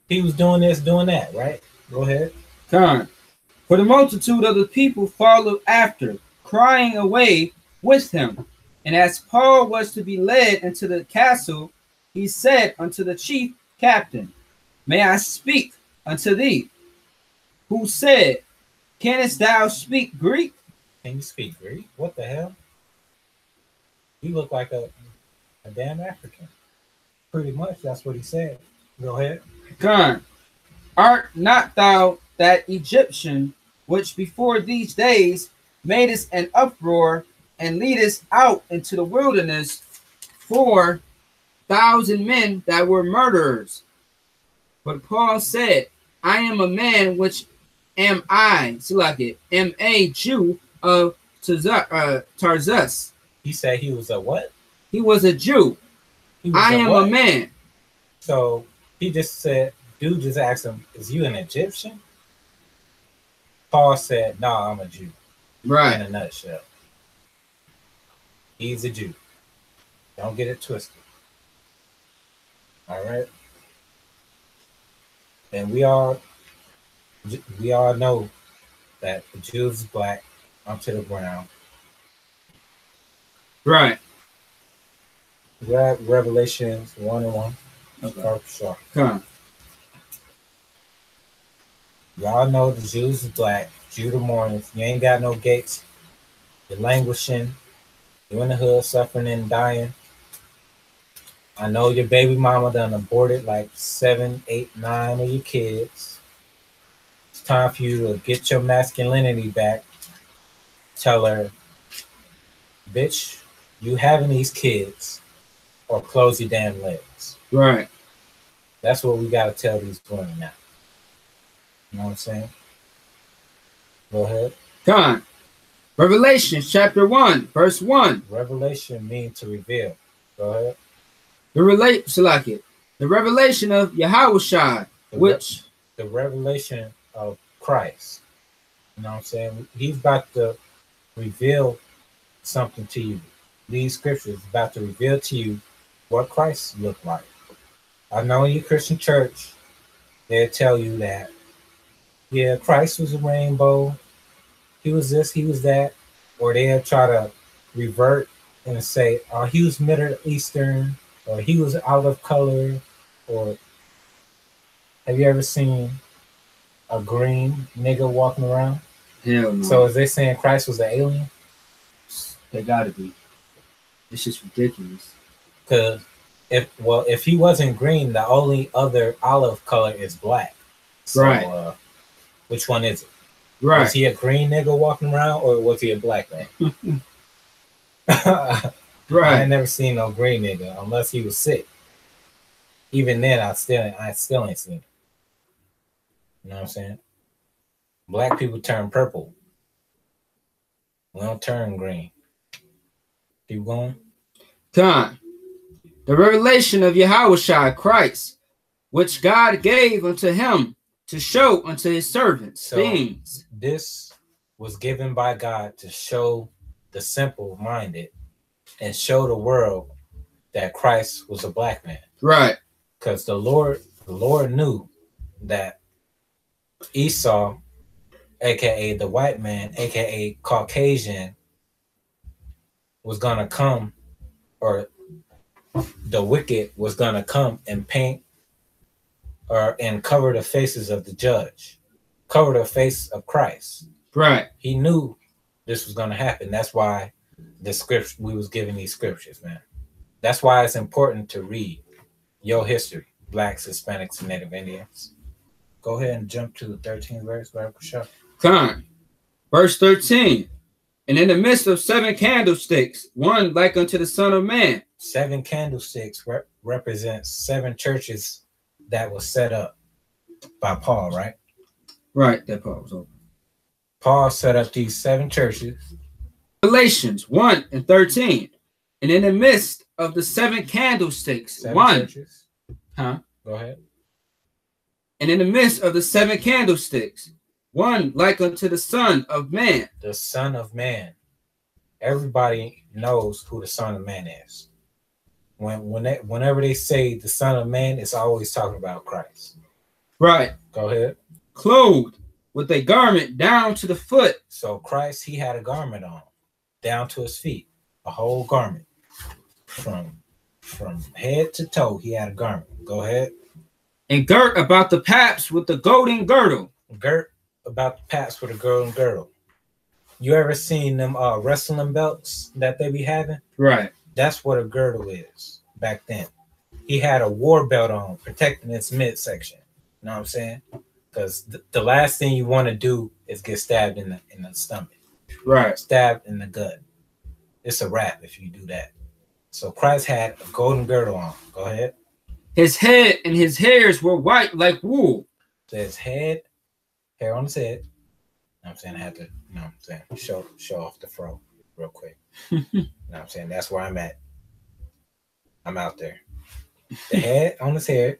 He was doing this, doing that, right? Go ahead. Con. For the multitude of the people followed after, crying away with him. And as Paul was to be led into the castle, he said unto the chief captain, May I speak unto thee? Who said, Canst thou speak Greek? Can you speak Greek? What the hell? You look like a damn African. Pretty much, that's what he said. Go ahead. Con. Art not thou that Egyptian which before these days madest an uproar and leadest out into the wilderness 4,000 men that were murderers? But Paul said, I am a man which am a Jew of Tarsus. He said he was a what? He was a Jew. I am a man. So he just said, dude just asked him, is you an Egyptian? Paul said, no, I'm a Jew. Right. In a nutshell. He's a Jew. Don't get it twisted. All right. And we all know that the Jews is black onto the ground. Right. We got Revelations 1:1. Okay. Sure. Come. Y'all know the Jews is black. Judah mourners. You ain't got no gates. You're languishing. You're in the hood, suffering and dying. I know your baby mama done aborted like 7, 8, 9 of your kids. It's time for you to get your masculinity back. Tell her, bitch, you having these kids, or close your damn legs. Right. That's what we got to tell these women now. You know what I'm saying? Go ahead. Come on. Revelation chapter 1, verse 1. Revelation means to reveal. Go ahead. The revelation of Yahushua, the revelation of Christ. You know what I'm saying? He's about to reveal something to you. These scriptures about to reveal to you what Christ looked like. I know in your Christian church, they'll tell you that, yeah, Christ was a rainbow. He was this, he was that. Or they'll try to revert and say, oh, he was Middle Eastern, or he was out of color, or have you ever seen a green nigga walking around? Hell no. So is they saying Christ was an alien? They gotta be. It's just ridiculous. Because if he wasn't green, the only other olive color is black. So, right. Which one is it? Right. Was he a green nigga walking around, or was he a black man? Right. I ain't never seen no green nigga unless he was sick. Even then, I still ain't seen it. You know what I'm saying? Black people turn purple. We don't turn green. Keep going. Time. The revelation of Yahushua Christ, which God gave unto him to show unto his servants things. This was given by God to show the simple-minded and show the world that Christ was a black man. Right. Because the Lord knew that Esau, aka the white man, aka Caucasian, was gonna come, or the wicked was gonna come and paint and cover the faces of the judge, cover the face of Christ. Right. He knew this was gonna happen. That's why the scripture we was given these scriptures, man. That's why it's important to read your history, blacks, Hispanics, and Native Indians. Go ahead and jump to the 13th verse, Baruch. Come. Verse 13. And in the midst of 7 candlesticks, one like unto the Son of Man. 7 candlesticks represents 7 churches that was set up by Paul, right? Right, that Paul was over. Paul set up these 7 churches. Galatians 1 and 13. And in the midst of the 7 candlesticks. 7 one. churches. Huh? Go ahead. And in the midst of the 7 candlesticks, one like unto the Son of Man. The Son of Man. Everybody knows who the Son of Man is. Whenever they say the Son of Man, it's always talking about Christ. Right. Go ahead. Clothed with a garment down to the foot. So Christ, he had a garment on, down to his feet, a whole garment. From head to toe, he had a garment. Go ahead. And girt about the paps with the golden girdle. Girt about the paps with a golden girdle. You ever seen them wrestling belts that they be having? Right. That's what a girdle is back then. He had a war belt on, protecting its midsection. You know what I'm saying? Because the last thing you want to do is get stabbed in the stomach. Right. Stabbed in the gut. It's a wrap if you do that. So Christ had a golden girdle on. Go ahead. His head and his hairs were white like wool. So his head, hair on his head. You know what I'm saying? I had to, you know what I'm saying, show off the fro real quick. You know what I'm saying? That's where I'm at. I'm out there. The head on his head,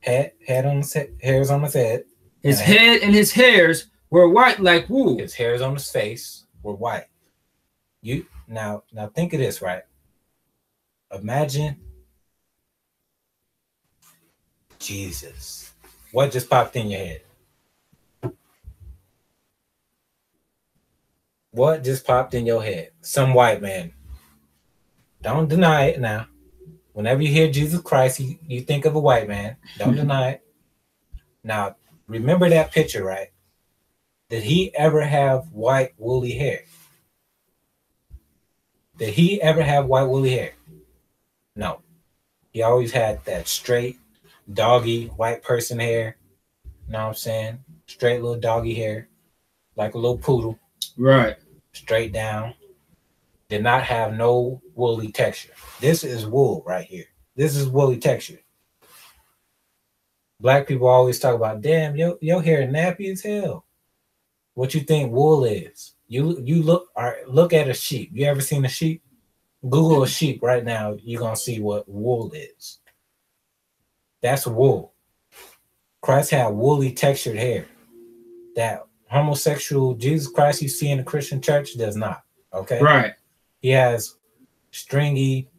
head on his head, hairs on his head. His head and his hairs were white like wool. His hairs on his face were white. You now think of this, right? Imagine Jesus. What just popped in your head? What just popped in your head? Some white man. Don't deny it now. Whenever you hear Jesus Christ, you think of a white man. Don't deny it. Now, remember that picture, right? Did he ever have white woolly hair? Did he ever have white woolly hair? No. He always had that straight, doggy, white person hair. You know what I'm saying? Straight little doggy hair. Like a little poodle. Right. Straight down. Did not have no woolly texture. This is wool right here. This is woolly texture. Black people always talk about, damn, your hair nappy as hell. What you think wool is? You look at a sheep. You ever seen a sheep? Google a sheep right now. You're gonna see what wool is. That's wool. Christ had woolly textured hair. That homosexual Jesus Christ you see in the Christian church does not. Okay. Right. He has stringy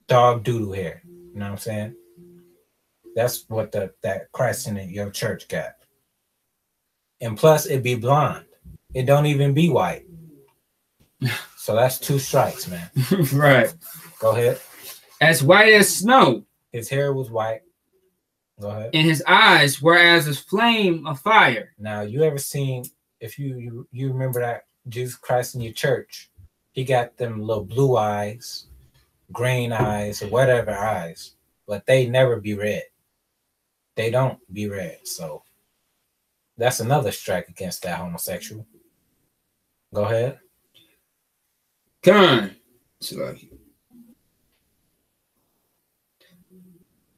dog doodle hair. You know what I'm saying? That's what that Christ in your church got. And plus it be blonde. It don't even be white. So that's 2 strikes, man. Right. Go ahead. As white as snow. His hair was white. Go ahead. And his eyes were as a flame of fire. Now, you ever seen, if you remember that Jesus Christ in your church, he got them little blue eyes, green eyes, or whatever eyes, but they never be red. They don't be red. So that's another strike against that homosexual. Go ahead. Gone.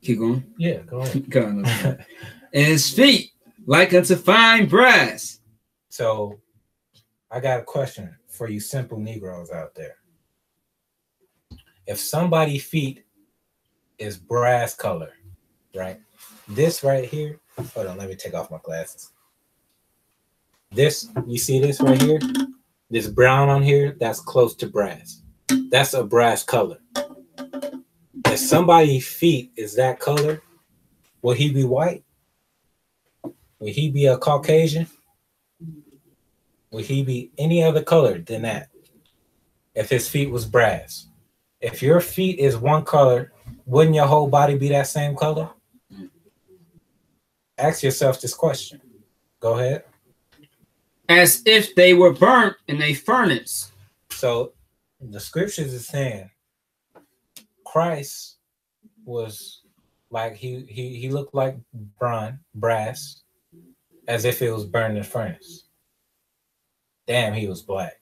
Keep going. Yeah, go ahead. Gone. And his feet like unto fine brass. So I got a question for you simple Negroes out there. If somebody's feet is brass color, right? This right here, hold on, let me take off my glasses. This, you see this right here? This brown on here, that's close to brass. That's a brass color. If somebody's feet is that color, will he be white? Will he be a Caucasian? Will he be any other color than that? If his feet was brass. If your feet is one color, wouldn't your whole body be that same color? Ask yourself this question. Go ahead. As if they were burnt in a furnace. So the scriptures is saying Christ was like he looked like brass, as if it was burned in a furnace. Damn, he was black.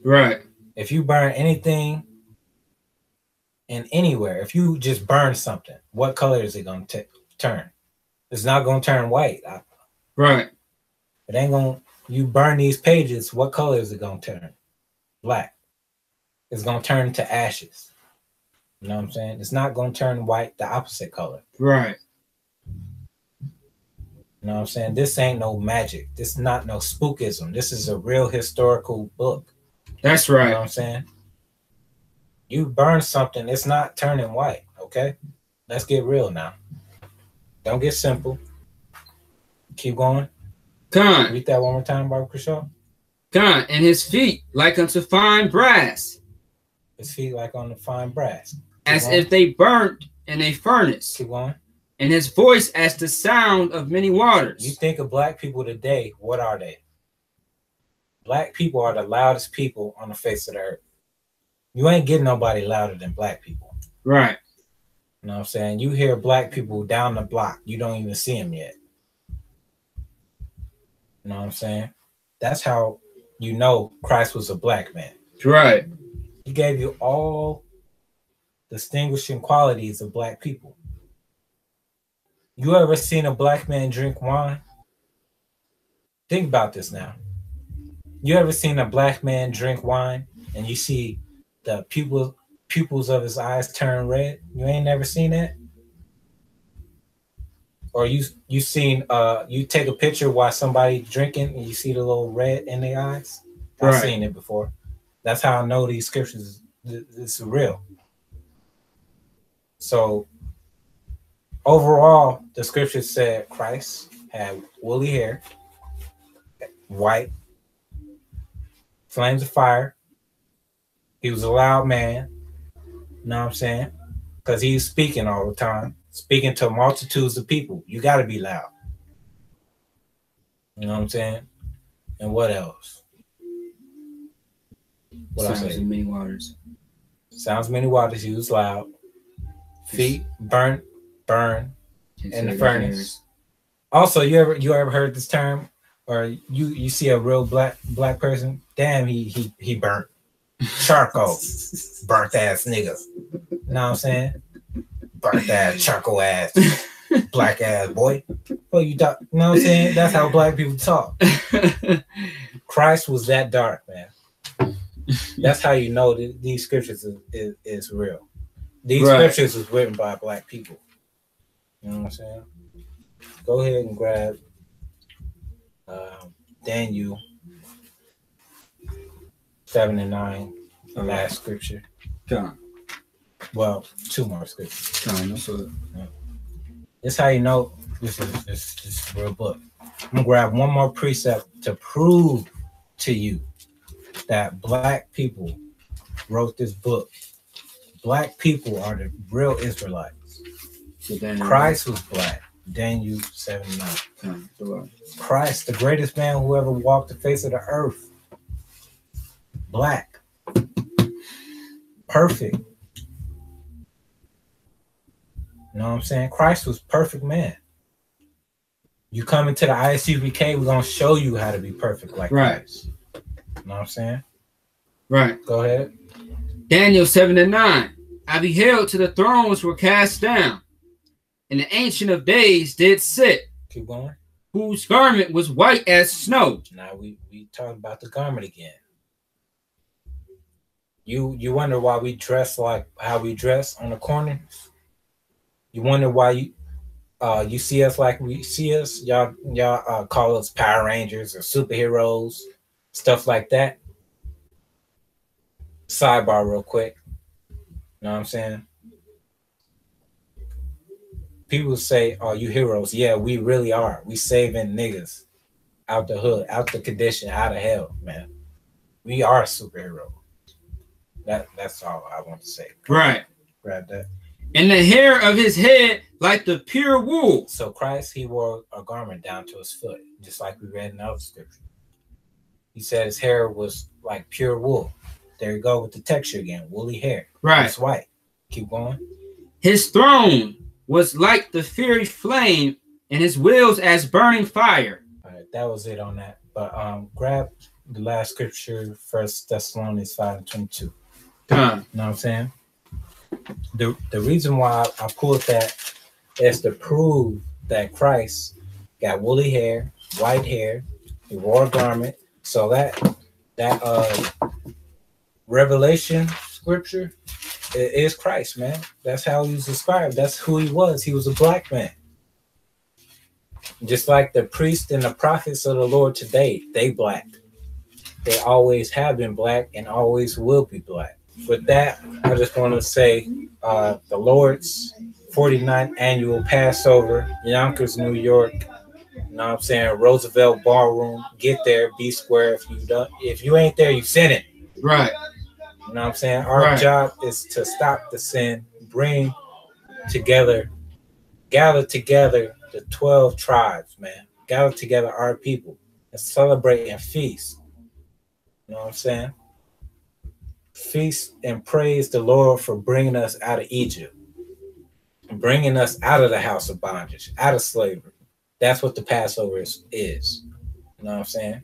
Right. If you burn anything in anywhere, if you just burn something, what color is it going to turn? It's not going to turn white. Right. It ain't going to, you burn these pages, what color is it going to turn? Black. it's gonna turn to ashes. You know what I'm saying? It's not gonna turn white, the opposite color. Right. You know what I'm saying? This ain't no magic. This is not no spookism. This is a real historical book. That's right. You know what I'm saying? You burn something, it's not turning white, okay? Let's get real now. Don't get simple. Keep going. Con. Read that one more time, Barbara Kershaw. Con. And his feet like unto fine brass. His feet like on the fine brass. As if they burnt in a furnace. Keep going. And his voice as the sound of many waters. You think of black people today, what are they? Black people are the loudest people on the face of the earth. You ain't getting nobody louder than black people. Right. You know what I'm saying? You hear black people down the block. You don't even see them yet. You know what I'm saying? That's how you know Christ was a black man. Right. He gave you all distinguishing qualities of black people. You ever seen a black man drink wine? Think about this now. You ever seen a black man drink wine and you see the pupils of his eyes turn red? You ain't never seen that? Or you seen you take a picture while somebody drinking and you see the little red in their eyes? I've seen it before. That's how I know these scriptures is real. So overall, the scripture said Christ had woolly hair, white, flames of fire. He was a loud man. You know what I'm saying? Because he's speaking all the time, speaking to multitudes of people. You got to be loud. You know what I'm saying? And what else? What Sounds in many waters. Sounds many waters. He was loud. Feet burn in the furnace. Also, you ever heard this term, or you see a real black person? Damn, he burnt. Charcoal. Burnt ass nigga. You know what I'm saying? Burnt ass, charcoal ass, black ass boy. Well, you know what I'm saying? That's how black people talk. Christ was that dark, man. That's how you know that these scriptures is real. These scriptures was written by black people. You know what I'm saying? Go ahead and grab Daniel 7 and 9, the last scripture. Come. Well, two more scriptures. Come. This how you know this is a real book. I'm gonna grab one more precept to prove to you that black people wrote this book. Black people are the real Israelites. Christ was black. Daniel 7:9. Christ, the greatest man who ever walked the face of the earth. Black. Perfect. You know what I'm saying? Christ was perfect man. You come into the I.S.U.P.K, we're going to show you how to be perfect like Christ. You know what I'm saying? Right. Go ahead. Daniel 7 and 9. I beheld till the thrones were cast down, and the Ancient of Days did sit. Keep going. Whose garment was white as snow. Now we talk about the garment again. You wonder why we dress like how we dress on the corners? You wonder why you see us like we see us? Y'all call us Power Rangers or superheroes, stuff like that. Sidebar real quick. You know what I'm saying? People say, "Oh, you heroes." Yeah, we really are. We saving niggas out the hood, out the condition, out of hell, man. We are superheroes. That's all I want to say. Right. Grab that. And the hair of his head like the pure wool. So Christ, he wore a garment down to his foot, just like we read in the other scripture. He said his hair was like pure wool. There you go with the texture again, woolly hair. Right. It's white. Keep going. His throne was like the fiery flame, and his wheels as burning fire. All right, that was it on that. But grab the last scripture, 1 Thessalonians 5:22. You know what I'm saying? The reason why I pulled that is to prove that Christ got woolly hair, white hair, he wore a garment, so that Revelation scripture is Christ, man. That's how he was described. That's who he was. He was a black man. Just like the priests and the prophets of the Lord today, they black. They always have been black and always will be black. With that, I just want to say the Lord's 49th annual Passover, Yonkers, New York. You know what I'm saying? Roosevelt Ballroom. Get there, be square. If you ain't there, you sinning. Right. You know what I'm saying? Our job is to stop the sin, bring together, gather together the 12 tribes, man. Gather together our people and celebrate and feast. You know what I'm saying? Feast and praise the Lord for bringing us out of Egypt, bringing us out of the house of bondage, out of slavery. That's what the Passover is. You know what I'm saying?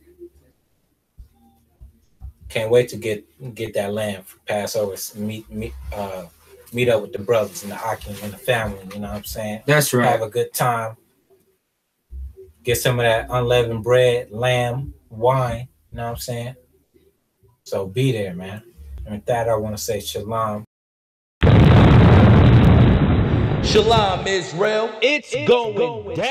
Can't wait to get that lamb for Passover. Meet up with the brothers and the Akim and the family. You know what I'm saying? That's right. Have a good time. Get some of that unleavened bread, lamb, wine. You know what I'm saying? So be there, man. And with that, I want to say shalom. Shalom, Israel. It's going down.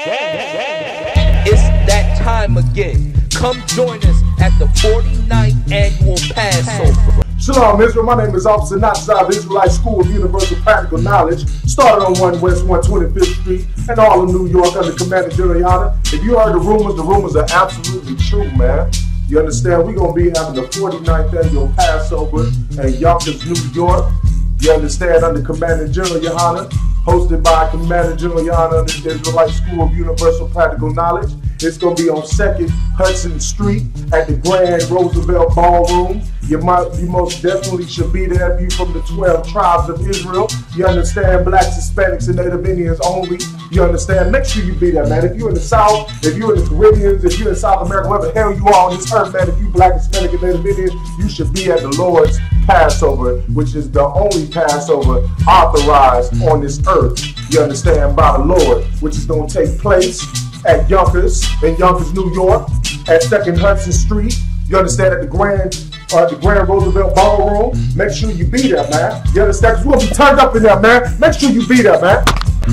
It's that time again. Come join us at the 49th annual Passover. Shalom, Israel. My name is Officer Natsai of Israelite School of Universal Practical Knowledge. Started on 1 West 125th Street and all of New York under Commander GEN.YAHANNA. If you heard the rumors are absolutely true, man. You understand? We're going to be having the 49th annual Passover in Yonkers, New York. You understand? Under Commander GEN.YAHANNA. Hosted by Commander GEN.YAHANNA under the Israelite School of Universal Practical Knowledge. It's going to be on 2nd Hudson Street at the Grand Roosevelt Ballroom. You most definitely should be there if you're from the 12 tribes of Israel. You understand? Blacks, Hispanics, and Native Indians only. You understand? Make sure you be there, man. If you're in the South, if you're in the Caribbean, if you're in South America, wherever the hell you are on this earth, man, if you Black, Hispanic, and Native Indian, you should be at the Lord's Passover, which is the only Passover authorized on this earth. You understand? By the Lord, which is going to take place at Yonkers, in Yonkers, New York, at 2nd Hudson Street. You understand? At the Grand Roosevelt Ballroom. Make sure you be there, man. You understand? Because we're going to be turned up in there, man. Make sure you be there, man.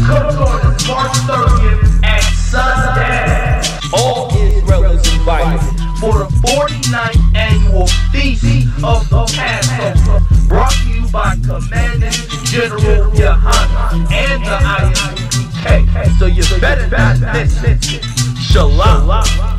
Come join us March 30th at sundown. All Israel is invited for the 49th annual Feast of the Passover. Brought to you by Commander General Yahanna and the I.S.U.P.K. So you better not miss it. Shalom.